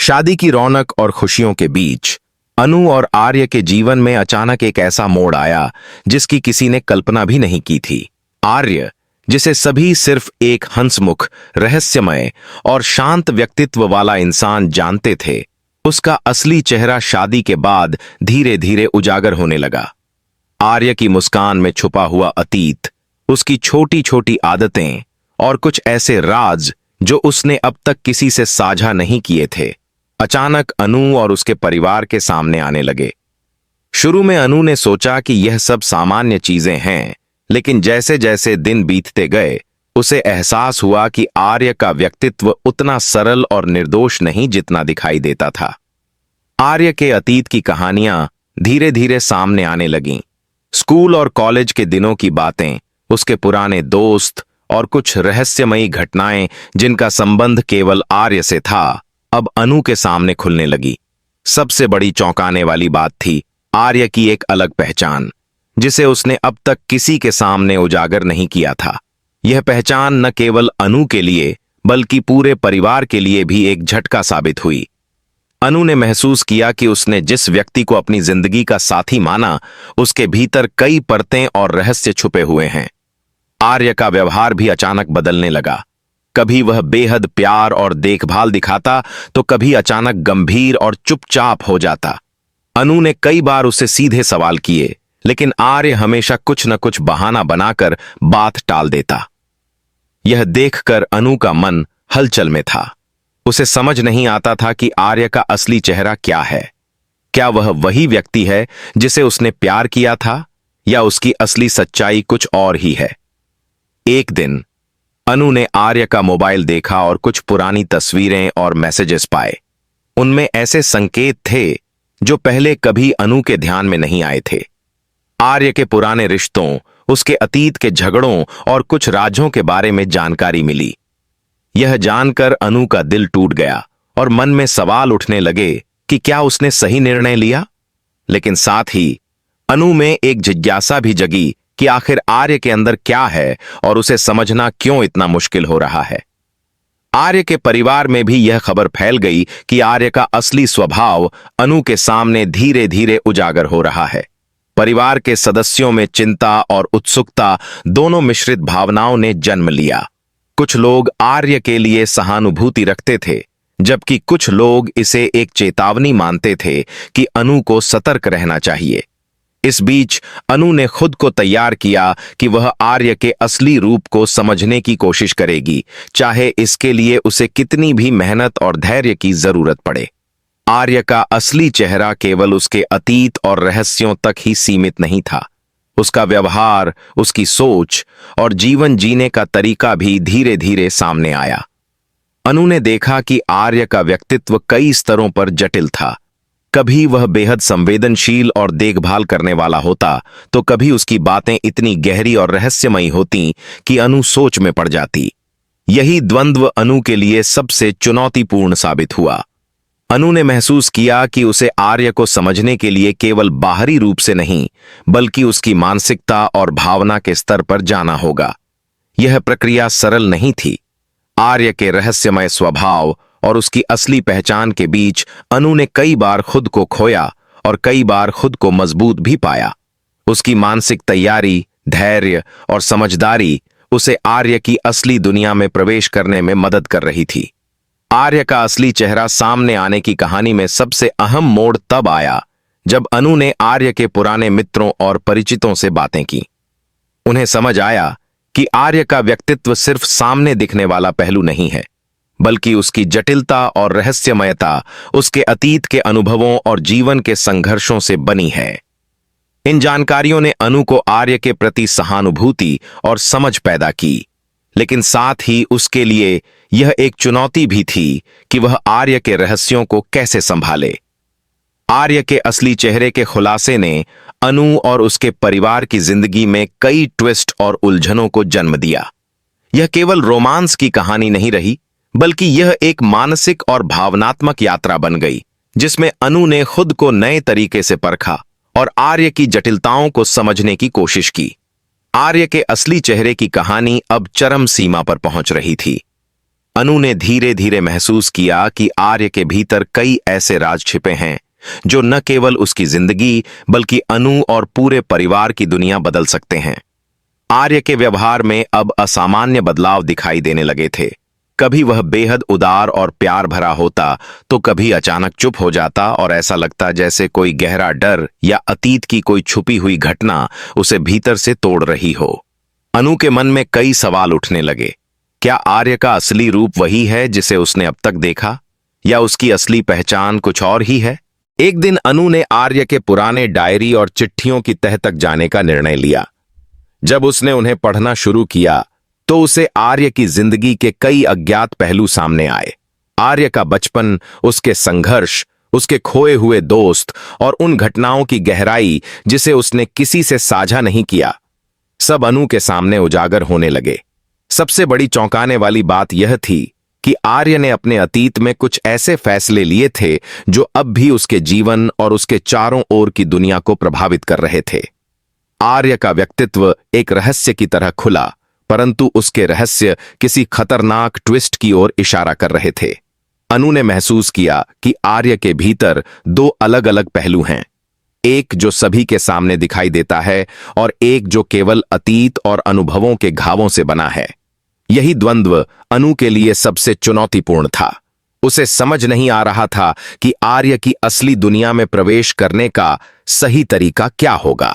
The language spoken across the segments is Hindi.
शादी की रौनक और खुशियों के बीच अनु और आर्य के जीवन में अचानक एक ऐसा मोड़ आया जिसकी किसी ने कल्पना भी नहीं की थी। आर्य, जिसे सभी सिर्फ एक हंसमुख, रहस्यमय और शांत व्यक्तित्व वाला इंसान जानते थे, उसका असली चेहरा शादी के बाद धीरे धीरे उजागर होने लगा। आर्य की मुस्कान में छुपा हुआ अतीत, उसकी छोटी छोटी आदतें और कुछ ऐसे राज जो उसने अब तक किसी से साझा नहीं किए थे, अचानक अनु और उसके परिवार के सामने आने लगे। शुरू में अनु ने सोचा कि यह सब सामान्य चीजें हैं, लेकिन जैसे जैसे दिन बीतते गए उसे एहसास हुआ कि आर्य का व्यक्तित्व उतना सरल और निर्दोष नहीं जितना दिखाई देता था। आर्य के अतीत की कहानियां धीरे धीरे सामने आने लगीं। स्कूल और कॉलेज के दिनों की बातें, उसके पुराने दोस्त और कुछ रहस्यमयी घटनाएं जिनका संबंध केवल आर्य से था, अब अनु के सामने खुलने लगी। सबसे बड़ी चौंकाने वाली बात थी आर्य की एक अलग पहचान, जिसे उसने अब तक किसी के सामने उजागर नहीं किया था। यह पहचान न केवल अनु के लिए बल्कि पूरे परिवार के लिए भी एक झटका साबित हुई। अनु ने महसूस किया कि उसने जिस व्यक्ति को अपनी जिंदगी का साथी माना, उसके भीतर कई परतें और रहस्य छुपे हुए हैं। आर्य का व्यवहार भी अचानक बदलने लगा। कभी वह बेहद प्यार और देखभाल दिखाता तो कभी अचानक गंभीर और चुपचाप हो जाता। अनु ने कई बार उससे सीधे सवाल किए, लेकिन आर्य हमेशा कुछ न कुछ बहाना बनाकर बात टाल देता। यह देखकर अनु का मन हलचल में था। उसे समझ नहीं आता था कि आर्य का असली चेहरा क्या है। क्या वह वही व्यक्ति है जिसे उसने प्यार किया था, या उसकी असली सच्चाई कुछ और ही है? एक दिन अनु ने आर्य का मोबाइल देखा और कुछ पुरानी तस्वीरें और मैसेजेस पाए। उनमें ऐसे संकेत थे जो पहले कभी अनु के ध्यान में नहीं आए थे। आर्य के पुराने रिश्तों, उसके अतीत के झगड़ों और कुछ राजों के बारे में जानकारी मिली। यह जानकर अनु का दिल टूट गया और मन में सवाल उठने लगे कि क्या उसने सही निर्णय लिया। लेकिन साथ ही अनु में एक जिज्ञासा भी जगी कि आखिर आर्य के अंदर क्या है और उसे समझना क्यों इतना मुश्किल हो रहा है। आर्य के परिवार में भी यह खबर फैल गई कि आर्य का असली स्वभाव अनु के सामने धीरे धीरे उजागर हो रहा है। परिवार के सदस्यों में चिंता और उत्सुकता, दोनों मिश्रित भावनाओं ने जन्म लिया। कुछ लोग आर्य के लिए सहानुभूति रखते थे, जबकि कुछ लोग इसे एक चेतावनी मानते थे कि अनु को सतर्क रहना चाहिए। इस बीच अनु ने खुद को तैयार किया कि वह आर्य के असली रूप को समझने की कोशिश करेगी, चाहे इसके लिए उसे कितनी भी मेहनत और धैर्य की जरूरत पड़े। आर्य का असली चेहरा केवल उसके अतीत और रहस्यों तक ही सीमित नहीं था। उसका व्यवहार, उसकी सोच और जीवन जीने का तरीका भी धीरे धीरे सामने आया। अनु ने देखा कि आर्य का व्यक्तित्व कई स्तरों पर जटिल था। कभी वह बेहद संवेदनशील और देखभाल करने वाला होता, तो कभी उसकी बातें इतनी गहरी और रहस्यमयी होती कि अनु सोच में पड़ जाती। यही द्वंद्व अनु के लिए सबसे चुनौतीपूर्ण साबित हुआ। अनु ने महसूस किया कि उसे आर्य को समझने के लिए केवल बाहरी रूप से नहीं, बल्कि उसकी मानसिकता और भावना के स्तर पर जाना होगा। यह प्रक्रिया सरल नहीं थी। आर्य के रहस्यमय स्वभाव और उसकी असली पहचान के बीच अनु ने कई बार खुद को खोया और कई बार खुद को मजबूत भी पाया। उसकी मानसिक तैयारी, धैर्य और समझदारी उसे आर्य की असली दुनिया में प्रवेश करने में मदद कर रही थी। आर्य का असली चेहरा सामने आने की कहानी में सबसे अहम मोड़ तब आया जब अनु ने आर्य के पुराने मित्रों और परिचितों से बातें की। उन्हें समझ आया कि आर्य का व्यक्तित्व सिर्फ सामने दिखने वाला पहलू नहीं है, बल्कि उसकी जटिलता और रहस्यमयता उसके अतीत के अनुभवों और जीवन के संघर्षों से बनी है। इन जानकारियों ने अनु को आर्य के प्रति सहानुभूति और समझ पैदा की, लेकिन साथ ही उसके लिए यह एक चुनौती भी थी कि वह आर्य के रहस्यों को कैसे संभाले। आर्य के असली चेहरे के खुलासे ने अनु और उसके परिवार की जिंदगी में कई ट्विस्ट और उलझनों को जन्म दिया। यह केवल रोमांस की कहानी नहीं रही, बल्कि यह एक मानसिक और भावनात्मक यात्रा बन गई, जिसमें अनु ने खुद को नए तरीके से परखा और आर्य की जटिलताओं को समझने की कोशिश की। आर्य के असली चेहरे की कहानी अब चरम सीमा पर पहुंच रही थी। अनु ने धीरे धीरे महसूस किया कि आर्य के भीतर कई ऐसे राज छिपे हैं जो न केवल उसकी जिंदगी बल्कि अनु और पूरे परिवार की दुनिया बदल सकते हैं। आर्य के व्यवहार में अब असामान्य बदलाव दिखाई देने लगे थे। कभी वह बेहद उदार और प्यार भरा होता तो कभी अचानक चुप हो जाता और ऐसा लगता जैसे कोई गहरा डर या अतीत की कोई छुपी हुई घटना उसे भीतर से तोड़ रही हो। अनु के मन में कई सवाल उठने लगे। क्या आर्य का असली रूप वही है जिसे उसने अब तक देखा, या उसकी असली पहचान कुछ और ही है? एक दिन अनु ने आर्य के पुराने डायरी और चिट्ठियों की तह तक जाने का निर्णय लिया। जब उसने उन्हें पढ़ना शुरू किया तो उसे आर्य की जिंदगी के कई अज्ञात पहलू सामने आए। आर्य का बचपन, उसके संघर्ष, उसके खोए हुए दोस्त और उन घटनाओं की गहराई जिसे उसने किसी से साझा नहीं किया, सब अनु के सामने उजागर होने लगे। सबसे बड़ी चौंकाने वाली बात यह थी कि आर्य ने अपने अतीत में कुछ ऐसे फैसले लिए थे जो अब भी उसके जीवन और उसके चारों ओर की दुनिया को प्रभावित कर रहे थे। आर्य का व्यक्तित्व एक रहस्य की तरह खुला, परंतु उसके रहस्य किसी खतरनाक ट्विस्ट की ओर इशारा कर रहे थे। अनु ने महसूस किया कि आर्य के भीतर दो अलग अलग पहलू हैं, एक जो सभी के सामने दिखाई देता है और एक जो केवल अतीत और अनुभवों के घावों से बना है। यही द्वंद्व अनु के लिए सबसे चुनौतीपूर्ण था। उसे समझ नहीं आ रहा था कि आर्य की असली दुनिया में प्रवेश करने का सही तरीका क्या होगा।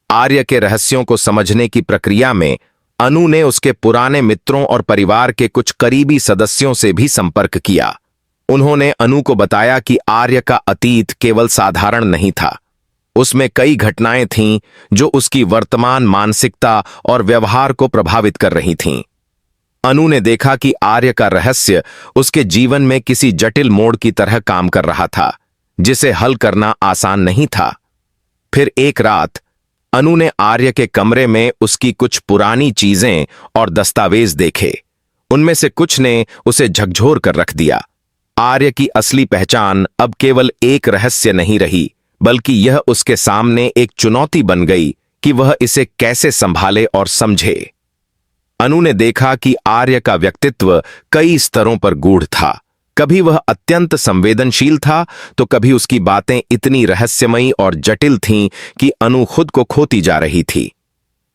आर्य के रहस्यों को समझने की प्रक्रिया में अनु ने उसके पुराने मित्रों और परिवार के कुछ करीबी सदस्यों से भी संपर्क किया। उन्होंने अनु को बताया कि आर्य का अतीत केवल साधारण नहीं था, उसमें कई घटनाएं थीं जो उसकी वर्तमान मानसिकता और व्यवहार को प्रभावित कर रही थीं। अनु ने देखा कि आर्य का रहस्य उसके जीवन में किसी जटिल मोड़ की तरह काम कर रहा था, जिसे हल करना आसान नहीं था। फिर एक रात अनु ने आर्य के कमरे में उसकी कुछ पुरानी चीजें और दस्तावेज देखे। उनमें से कुछ ने उसे झकझोर कर रख दिया। आर्य की असली पहचान अब केवल एक रहस्य नहीं रही, बल्कि यह उसके सामने एक चुनौती बन गई कि वह इसे कैसे संभाले और समझे। अनु ने देखा कि आर्य का व्यक्तित्व कई स्तरों पर गूढ़ था। कभी वह अत्यंत संवेदनशील था तो कभी उसकी बातें इतनी रहस्यमयी और जटिल थीं कि अनु खुद को खोती जा रही थी।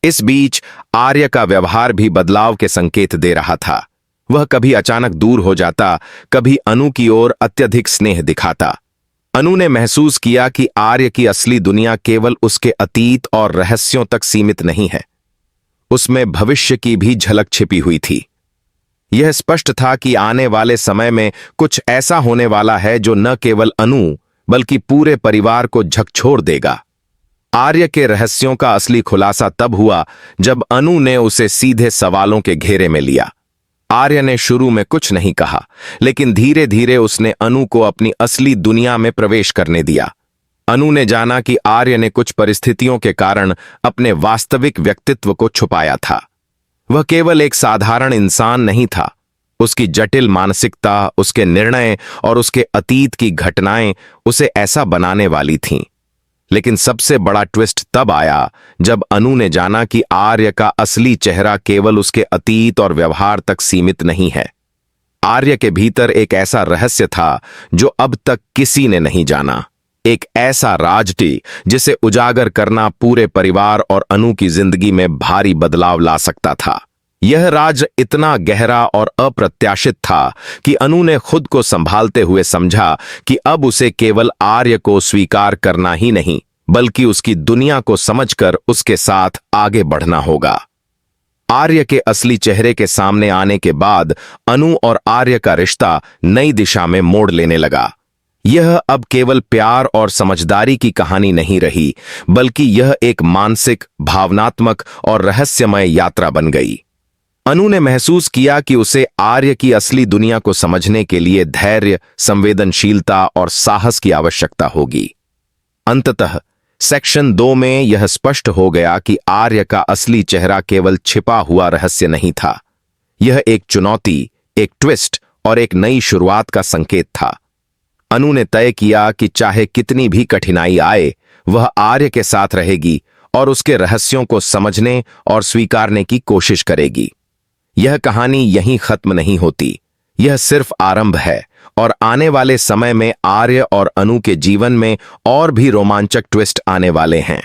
इस बीच आर्य का व्यवहार भी बदलाव के संकेत दे रहा था। वह कभी अचानक दूर हो जाता, कभी अनु की ओर अत्यधिक स्नेह दिखाता। अनु ने महसूस किया कि आर्य की असली दुनिया केवल उसके अतीत और रहस्यों तक सीमित नहीं है, उसमें भविष्य की भी झलक छिपी हुई थी। यह स्पष्ट था कि आने वाले समय में कुछ ऐसा होने वाला है जो न केवल अनु बल्कि पूरे परिवार को झकझोर देगा। आर्य के रहस्यों का असली खुलासा तब हुआ जब अनु ने उसे सीधे सवालों के घेरे में लिया। आर्य ने शुरू में कुछ नहीं कहा, लेकिन धीरे धीरे उसने अनु को अपनी असली दुनिया में प्रवेश करने दिया। अनु ने जाना कि आर्य ने कुछ परिस्थितियों के कारण अपने वास्तविक व्यक्तित्व को छुपाया था। वह केवल एक साधारण इंसान नहीं था। उसकी जटिल मानसिकता, उसके निर्णय और उसके अतीत की घटनाएं उसे ऐसा बनाने वाली थीं। लेकिन सबसे बड़ा ट्विस्ट तब आया जब अनु ने जाना कि आर्य का असली चेहरा केवल उसके अतीत और व्यवहार तक सीमित नहीं है। आर्य के भीतर एक ऐसा रहस्य था जो अब तक किसी ने नहीं जाना, एक ऐसा राज जिसे उजागर करना पूरे परिवार और अनु की जिंदगी में भारी बदलाव ला सकता था। यह राज इतना गहरा और अप्रत्याशित था कि अनु ने खुद को संभालते हुए समझा कि अब उसे केवल आर्य को स्वीकार करना ही नहीं, बल्कि उसकी दुनिया को समझकर उसके साथ आगे बढ़ना होगा। आर्य के असली चेहरे के सामने आने के बाद अनु और आर्य का रिश्ता नई दिशा में मोड़ लेने लगा। यह अब केवल प्यार और समझदारी की कहानी नहीं रही, बल्कि यह एक मानसिक, भावनात्मक और रहस्यमय यात्रा बन गई। अनु ने महसूस किया कि उसे आर्य की असली दुनिया को समझने के लिए धैर्य, संवेदनशीलता और साहस की आवश्यकता होगी। अंततः सेक्शन 2 में यह स्पष्ट हो गया कि आर्य का असली चेहरा केवल छिपा हुआ रहस्य नहीं था। यह एक चुनौती, एक ट्विस्ट और एक नई शुरुआत का संकेत था। अनु ने तय किया कि चाहे कितनी भी कठिनाई आए, वह आर्य के साथ रहेगी और उसके रहस्यों को समझने और स्वीकारने की कोशिश करेगी। यह कहानी यहीं खत्म नहीं होती। यह सिर्फ आरंभ है और आने वाले समय में आर्य और अनु के जीवन में और भी रोमांचक ट्विस्ट आने वाले हैं।